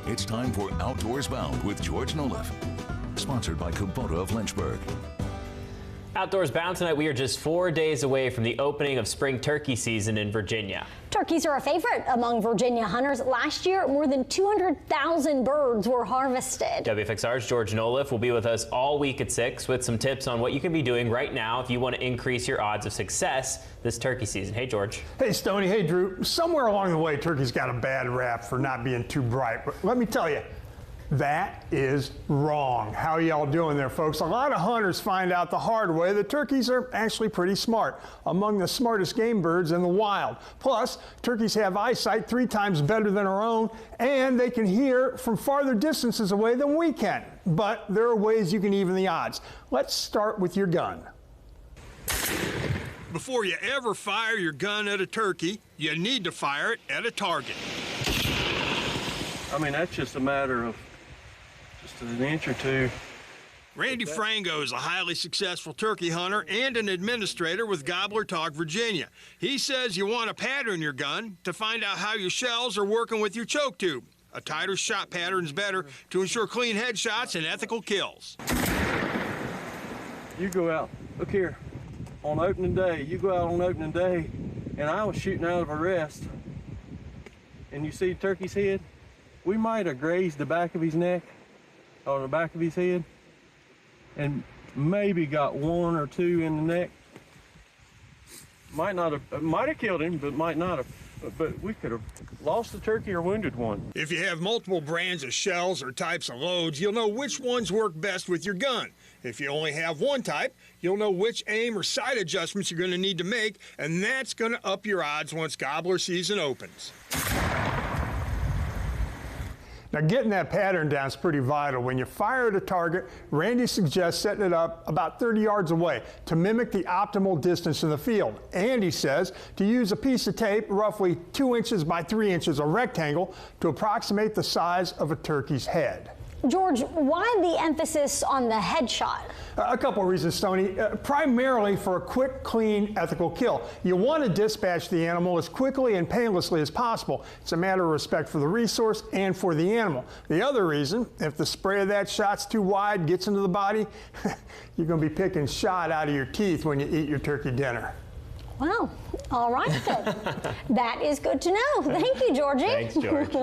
It's time for Outdoors Bound with George Noliff. Sponsored by Kubota of Lynchburg. Outdoors Bound tonight, we are just 4 days away from the opening of spring turkey season in Virginia. Turkeys are a favorite among Virginia hunters. Last year, more than 200,000 birds were harvested. WFXR's George Noliff will be with us all week at 6 with some tips on what you can be doing right now if you want to increase your odds of success this turkey season. Hey, George. Hey, Stoney. Hey, Drew. Somewhere along the way, turkey's got a bad rap for not being too bright. But let me tell you, that is wrong. How y'all doing there, folks? A lot of hunters find out the hard way that turkeys are actually pretty smart, among the smartest game birds in the wild. Plus, turkeys have eyesight 3 times better than our own, and they can hear from farther distances away than we can. But there are ways you can even the odds. Let's start with your gun. Before you ever fire your gun at a turkey, you need to fire it at a target. I mean, that's just a matter of just an inch or two. Randy Frango is a highly successful turkey hunter and an administrator with Gobbler Talk, Virginia. He says you want to pattern your gun to find out how your shells are working with your choke tube. A tighter shot pattern is better to ensure clean headshots and ethical kills. You go out, look here, on opening day, you go out on opening day, and I was shooting out of a rest, and you see turkey's head? We might have grazed the back of his neck, or the back of his head, and maybe got 1 or 2 in the neck. Might have killed him, but might not have. But we could have lost the turkey or wounded one. If you have multiple brands of shells or types of loads, you'll know which ones work best with your gun. If you only have one type, you'll know which aim or sight adjustments you're going to need to make, and that's going to up your odds once gobbler season opens. Now, getting that pattern down is pretty vital. When you fire at a target, Randy suggests setting it up about 30 yards away to mimic the optimal distance in the field. And he says to use a piece of tape, roughly 2 inches by 3 inches, a rectangle, to approximate the size of a turkey's head. George, why the emphasis on the headshot? A couple of reasons, Stoney. Primarily for a quick, clean, ethical kill. You want to dispatch the animal as quickly and painlessly as possible. It's a matter of respect for the resource and for the animal. The other reason, if the spray of that shot's too wide, gets into the body, you're going to be picking shot out of your teeth when you eat your turkey dinner. Well, all right then. That is good to know. Thank you, Georgie. Thanks, George.